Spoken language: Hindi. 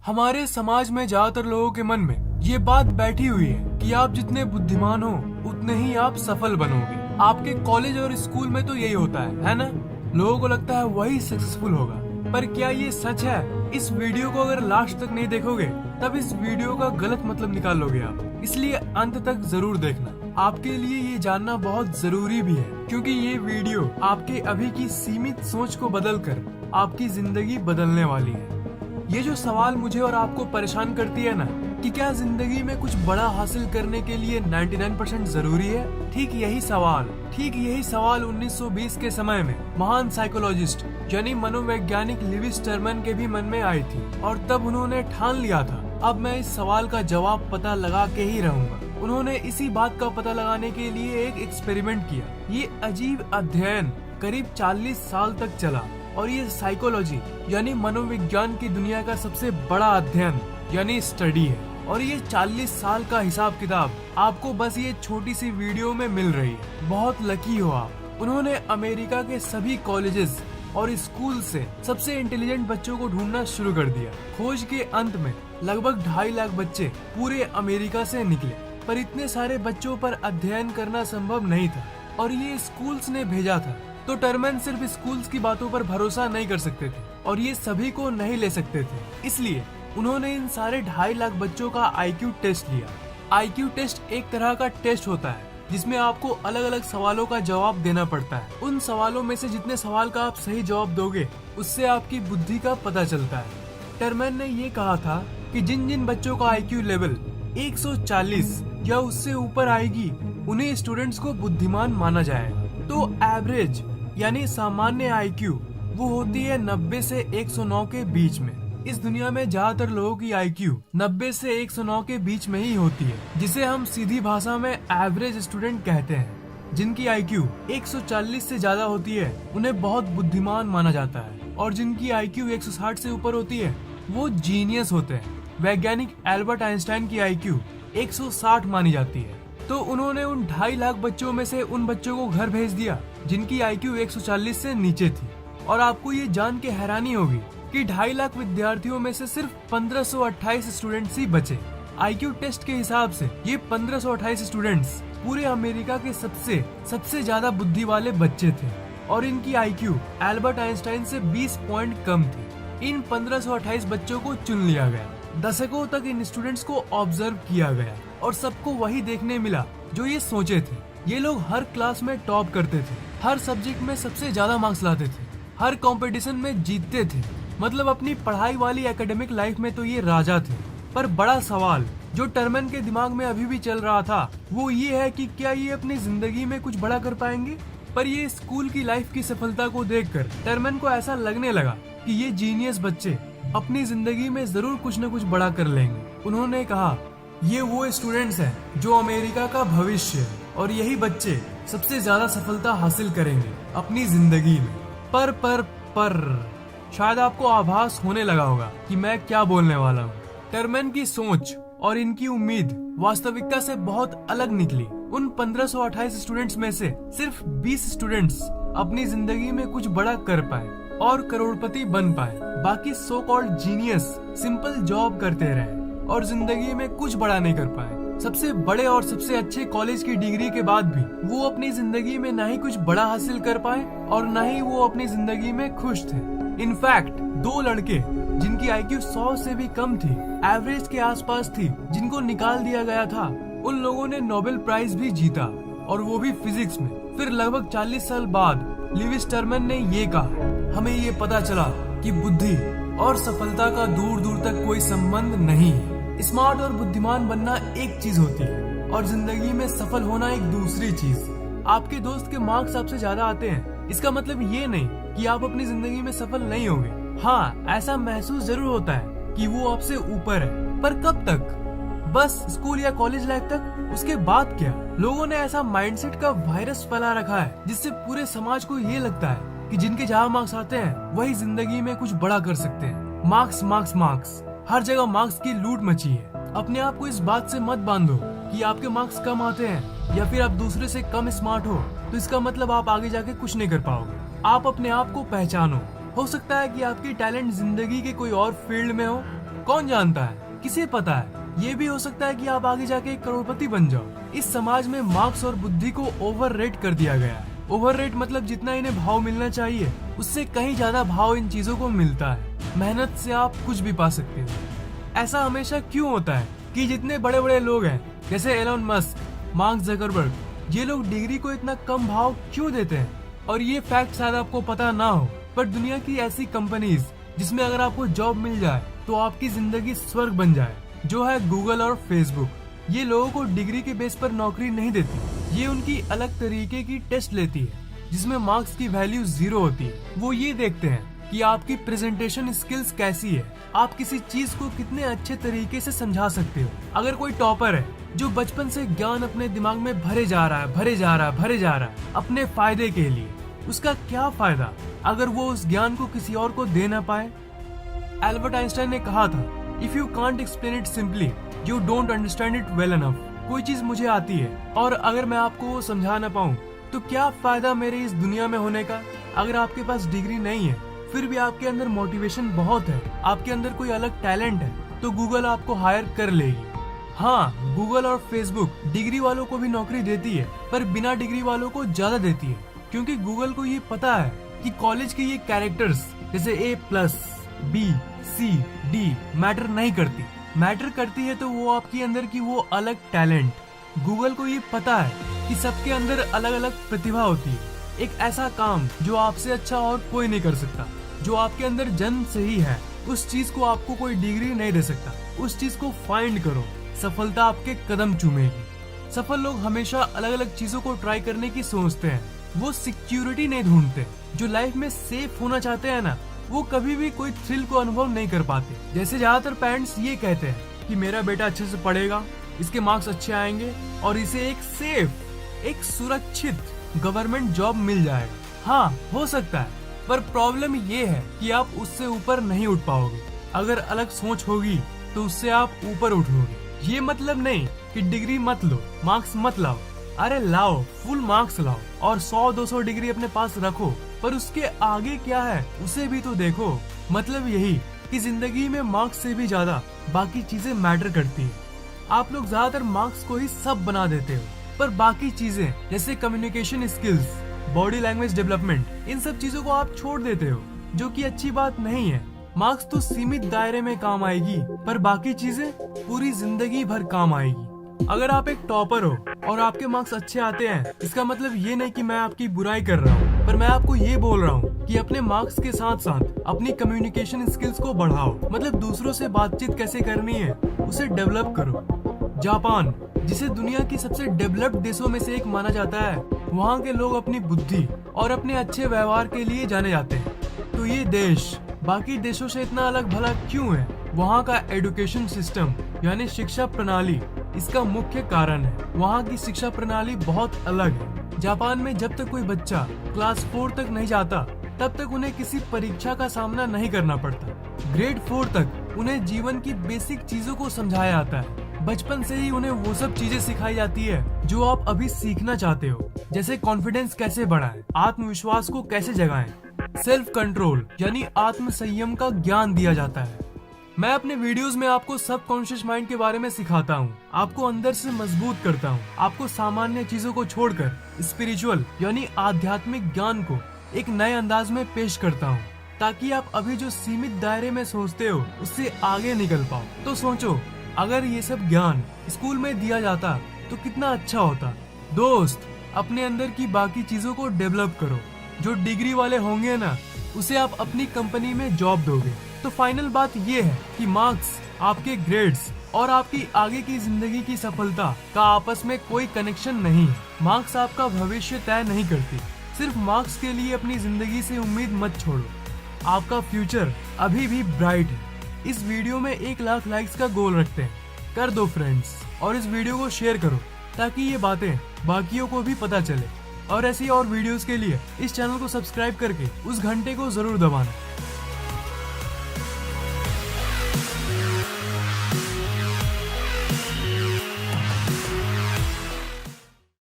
हमारे समाज में ज्यादातर लोगों के मन में ये बात बैठी हुई है कि आप जितने बुद्धिमान हो उतने ही आप सफल बनोगे। आपके कॉलेज और स्कूल में तो यही होता है ना? लोगों को लगता है वही सक्सेसफुल होगा, पर क्या ये सच है? इस वीडियो को अगर लास्ट तक नहीं देखोगे तब इस वीडियो का गलत मतलब निकाल लोगे आप, इसलिए अंत तक जरूर देखना। आपके लिए ये जानना बहुत जरूरी भी है, क्योंकि ये वीडियो आपके अभी की सीमित सोच को बदलकर आपकी जिंदगी बदलने वाली है। ये जो सवाल मुझे और आपको परेशान करती है ना, कि क्या जिंदगी में कुछ बड़ा हासिल करने के लिए 99% जरूरी है? ठीक यही सवाल 1920 के समय में महान साइकोलॉजिस्ट यानी मनोवैज्ञानिक लिविस टर्मन के भी मन में आई थी, और तब उन्होंने ठान लिया था अब मैं इस सवाल का जवाब पता लगा के ही रहूंगा। उन्होंने इसी बात का पता लगाने के लिए एक एक्सपेरिमेंट किया। ये अजीब अध्ययन करीब 40 साल तक चला, और ये साइकोलॉजी यानी मनोविज्ञान की दुनिया का सबसे बड़ा अध्ययन यानी स्टडी है। और ये 40 साल का हिसाब किताब आपको बस ये छोटी सी वीडियो में मिल रही है। बहुत लकी हो आप। उन्होंने अमेरिका के सभी कॉलेजेस और स्कूल से सबसे इंटेलिजेंट बच्चों को ढूंढना शुरू कर दिया। खोज के अंत में लगभग 2.5 लाख बच्चे पूरे अमेरिका से निकले, पर इतने सारे बच्चों पर अध्ययन करना संभव नहीं था, और ये स्कूल्स ने भेजा था। तो टर्मन सिर्फ स्कूल्स की बातों पर भरोसा नहीं कर सकते थे, और ये सभी को नहीं ले सकते थे। इसलिए उन्होंने इन सारे 2.5 लाख बच्चों का IQ टेस्ट लिया। IQ टेस्ट एक तरह का टेस्ट होता है जिसमें आपको अलग अलग सवालों का जवाब देना पड़ता है। उन सवालों में से जितने सवाल का आप सही जवाब दोगे उससे आपकी बुद्धि का पता चलता है। टर्मन ने ये कहा था कि जिन जिन बच्चों का IQ लेवल 140 या उससे ऊपर आएगी उन्हें स्टूडेंट्स को बुद्धिमान माना जाएगा। तो एवरेज यानी सामान्य IQ वो होती है 90 से 109 के बीच में। इस दुनिया में ज्यादातर लोगों की IQ 90 से 109 के बीच में ही होती है, जिसे हम सीधी भाषा में एवरेज स्टूडेंट कहते हैं। जिनकी IQ 140 से ज्यादा होती है उन्हें बहुत बुद्धिमान माना जाता है, और जिनकी IQ 160 से ऊपर होती है वो जीनियस होते हैं। वैज्ञानिक एल्बर्ट आइंस्टाइन की IQ 160 मानी जाती है। तो उन्होंने उन 2.5 लाख बच्चों में से उन बच्चों को घर भेज दिया जिनकी IQ 140 से नीचे थी। और आपको ये जान के हैरानी होगी कि 2.5 लाख विद्यार्थियों में से सिर्फ 1528 स्टूडेंट्स ही बचे। IQ टेस्ट के हिसाब से ये 1528 स्टूडेंट्स पूरे अमेरिका के सबसे ज्यादा बुद्धि वाले बच्चे थे, और इनकी IQ एल्बर्ट आइंस्टाइन से 20 पॉइंट कम थी। इन 1528 बच्चों को चुन लिया गया। दशकों तक इन स्टूडेंट्स को ऑब्जर्व किया गया, और सबको वही देखने मिला जो ये सोचे थे। ये लोग हर क्लास में टॉप करते थे, हर सब्जेक्ट में सबसे ज्यादा मार्क्स लाते थे, हर कंपटीशन में जीतते थे। मतलब अपनी पढ़ाई वाली एकेडमिक लाइफ में तो ये राजा थे। पर बड़ा सवाल जो टर्मन के दिमाग में अभी भी चल रहा था वो ये है कि क्या ये अपनी जिंदगी में कुछ बड़ा कर पाएंगे। पर ये स्कूल की लाइफ की सफलता को देखकर टर्मन को ऐसा लगने लगा कि ये जीनियस बच्चे अपनी जिंदगी में जरूर कुछ न कुछ बड़ा कर लेंगे। उन्होंने कहा, ये वो स्टूडेंट्स हैं जो अमेरिका का भविष्य है, और यही बच्चे सबसे ज्यादा सफलता हासिल करेंगे अपनी जिंदगी में। पर शायद आपको आभास होने लगा होगा कि मैं क्या बोलने वाला हूँ। टर्मन की सोच और इनकी उम्मीद वास्तविकता से बहुत अलग निकली। उन 1528 स्टूडेंट्स में से सिर्फ 20 स्टूडेंट्स अपनी जिंदगी में कुछ बड़ा कर पाए और करोड़पति बन पाए। बाकी so called genius simple job करते रहे और जिंदगी में कुछ बड़ा नहीं कर पाए। सबसे बड़े और सबसे अच्छे कॉलेज की डिग्री के बाद भी वो अपनी जिंदगी में ना ही कुछ बड़ा हासिल कर पाए और ना ही वो अपनी जिंदगी में खुश थे। इनफैक्ट 2 लड़के जिनकी IQ 100 से भी कम थी, एवरेज के आसपास थी, जिनको निकाल दिया गया था, उन लोगों ने नोबेल प्राइज भी जीता, और वो भी फिजिक्स में। फिर लगभग 40 साल बाद लिविस टर्मन ने ये कहा, हमें ये पता चला कि बुद्धि और सफलता का दूर दूर तक कोई संबंध नहीं है। स्मार्ट और बुद्धिमान बनना एक चीज होती है और जिंदगी में सफल होना एक दूसरी चीज। आपके दोस्त के मार्क्स आपसे ज्यादा आते हैं, इसका मतलब ये नहीं कि आप अपनी जिंदगी में सफल नहीं होंगे। हाँ, ऐसा महसूस जरूर होता है कि वो आपसे ऊपर है, पर कब तक? बस स्कूल या कॉलेज लाइफ तक। उसके बाद क्या? लोगों ने ऐसा माइंडसेट का वायरस फैला रखा है जिससे पूरे समाज को ये लगता है कि जिनके जहाँ मार्क्स आते हैं वही जिंदगी में कुछ बड़ा कर सकते हैं। मार्क्स मार्क्स मार्क्स, हर जगह मार्क्स की लूट मची है। अपने आप को इस बात से मत बांधो कि आपके मार्क्स कम आते हैं या फिर आप दूसरे से कम स्मार्ट हो तो इसका मतलब आप आगे जाके कुछ नहीं कर पाओगे। आप अपने आप को पहचानो। हो सकता है कि आपकी टैलेंट जिंदगी के कोई और फील्ड में हो, कौन जानता है, किसे पता है, ये भी हो सकता है कि आप आगे जाके एक करोड़पति बन जाओ। इस समाज में मार्क्स और बुद्धि को ओवररेट कर दिया गया है। ओवररेट मतलब जितना इन्हें भाव मिलना चाहिए उससे कहीं ज्यादा भाव इन चीजों को मिलता है। मेहनत से आप कुछ भी पा सकते हो। ऐसा हमेशा क्यों होता है कि जितने बड़े बड़े लोग हैं जैसे एलन मस्क, मार्क जकरबर्ग, ये लोग डिग्री को इतना कम भाव क्यों देते हैं? और ये फैक्ट शायद आपको पता ना हो, पर दुनिया की ऐसी कंपनीज जिसमें अगर आपको जॉब मिल जाए तो आपकी जिंदगी स्वर्ग बन जाए, जो है गूगल और फेसबुक। ये लोगों को डिग्री के बेस पर नौकरी नहीं देती, ये उनकी अलग तरीके की टेस्ट लेती है जिसमें मार्क्स की वैल्यू 0 होती है। वो ये देखते हैं कि आपकी प्रेजेंटेशन स्किल्स कैसी है, आप किसी चीज को कितने अच्छे तरीके से समझा सकते हो। अगर कोई टॉपर है जो बचपन से ज्ञान अपने दिमाग में भरे जा रहा है अपने फायदे के लिए, उसका क्या फायदा अगर वो उस ज्ञान को किसी और को दे ना पाए? एल्बर्ट आइंस्टाइन ने कहा था, if you can't explain it simply you don't understand it well enough. कोई चीज मुझे आती है और अगर मैं आपको वो समझा ना पाऊँ तो क्या फायदा मेरे इस दुनिया में होने का? अगर आपके पास डिग्री नहीं है फिर भी आपके अंदर मोटिवेशन बहुत है, आपके अंदर कोई अलग टैलेंट है, तो गूगल आपको हायर कर लेगी। हाँ, गूगल और फेसबुक डिग्री वालों को भी नौकरी देती है, पर बिना डिग्री वालों को ज्यादा देती है, क्योंकि गूगल को ये पता है कि कॉलेज के ये कैरेक्टर्स जैसे A+, B, C, D matter नहीं करती। मैटर करती है तो वो आपके अंदर की वो अलग टैलेंट। गूगल को ये पता है कि सबके अंदर अलग अलग प्रतिभा होती है, एक ऐसा काम जो आपसे अच्छा और कोई नहीं कर सकता, जो आपके अंदर जन्म से ही है। उस चीज को आपको कोई डिग्री नहीं दे सकता। उस चीज को फाइंड करो, सफलता आपके कदम चूमेगी। सफल लोग हमेशा अलग अलग चीजों को ट्राई करने की सोचते हैं, वो सिक्योरिटी नहीं ढूंढते। जो लाइफ में सेफ होना चाहते हैं ना, वो कभी भी कोई थ्रिल को अनुभव नहीं कर पाते। जैसे ज्यादातर पेरेंट्स ये कहते हैं कि मेरा बेटा अच्छे से पढ़ेगा, इसके मार्क्स अच्छे आएंगे और इसे एक सेफ, एक सुरक्षित गवर्नमेंट जॉब मिल जाएगा। हाँ, हो सकता है, पर प्रॉब्लम ये है कि आप उससे ऊपर नहीं उठ पाओगे। अगर अलग सोच होगी तो उससे आप ऊपर उठोगे। ये मतलब नहीं कि डिग्री मत लो, मार्क्स मत लाओ। अरे लाओ, फुल मार्क्स लाओ और 100-200 डिग्री अपने पास रखो, पर उसके आगे क्या है उसे भी तो देखो। मतलब यही कि जिंदगी में मार्क्स से भी ज्यादा बाकी चीजें मैटर करती है। आप लोग ज्यादातर मार्क्स को ही सब बना देते हो, पर बाकी चीजें जैसे communication skills, body language development, इन सब चीजों को आप छोड़ देते हो, जो कि अच्छी बात नहीं है। मार्क्स तो सीमित दायरे में काम आएगी, पर बाकी चीजें पूरी जिंदगी भर काम आएगी। अगर आप एक टॉपर हो और आपके मार्क्स अच्छे आते हैं, इसका मतलब ये नहीं कि मैं आपकी बुराई कर रहा हूँ, पर मैं आपको ये बोल रहा हूँ कि अपने मार्क्स के साथ साथ अपनी कम्युनिकेशन स्किल्स को बढ़ाओ। मतलब दूसरों से बातचीत कैसे करनी है उसे डेवलप करो। जापान, जिसे दुनिया की सबसे डेवलप्ड देशों में से एक माना जाता है, वहाँ के लोग अपनी बुद्धि और अपने अच्छे व्यवहार के लिए जाने जाते हैं। तो ये देश बाकी देशों से इतना अलग भला क्यों है? वहाँ का एजुकेशन सिस्टम यानी शिक्षा प्रणाली इसका मुख्य कारण है। वहाँ की शिक्षा प्रणाली बहुत अलग है। जापान में जब तक कोई बच्चा क्लास 4 तक नहीं जाता, तब तक उन्हें किसी परीक्षा का सामना नहीं करना पड़ता। ग्रेड 4 तक उन्हें जीवन की बेसिक चीजों को समझाया जाता है। बचपन से ही उन्हें वो सब चीजें सिखाई जाती है जो आप अभी सीखना चाहते हो, जैसे कॉन्फिडेंस कैसे बढ़ाएं, आत्मविश्वास को कैसे जगाएं, सेल्फ कंट्रोल यानी आत्म संयम का ज्ञान दिया जाता है। मैं अपने वीडियोस में आपको सबकॉन्शियस माइंड के बारे में सिखाता हूँ, आपको अंदर से मजबूत करता हूँ, आपको सामान्य चीजों को छोड़कर स्पिरिचुअल यानी आध्यात्मिक ज्ञान को एक नए अंदाज में पेश करता हूँ, ताकि आप अभी जो सीमित दायरे में सोचते हो उससे आगे निकल पाओ। तो सोचो, अगर ये सब ज्ञान स्कूल में दिया जाता तो कितना अच्छा होता। दोस्त, अपने अंदर की बाकी चीजों को डेवलप करो। जो डिग्री वाले होंगे ना, उसे आप अपनी कंपनी में जॉब दोगे। तो फाइनल बात ये है कि मार्क्स, आपके ग्रेड्स और आपकी आगे की जिंदगी की सफलता का आपस में कोई कनेक्शन नहीं है। मार्क्स आपका भविष्य तय नहीं करती। सिर्फ मार्क्स के लिए अपनी जिंदगी से उम्मीद मत छोड़ो। आपका फ्यूचर अभी भी ब्राइट है। इस वीडियो में 1 लाख लाइक्स का गोल रखते हैं। कर दो फ्रेंड्स, और इस वीडियो को शेयर करो ताकि ये बातें बाकियों को भी पता चले। और ऐसी और वीडियोस के लिए इस चैनल को सब्सक्राइब करके उस घंटे को जरूर दबाना।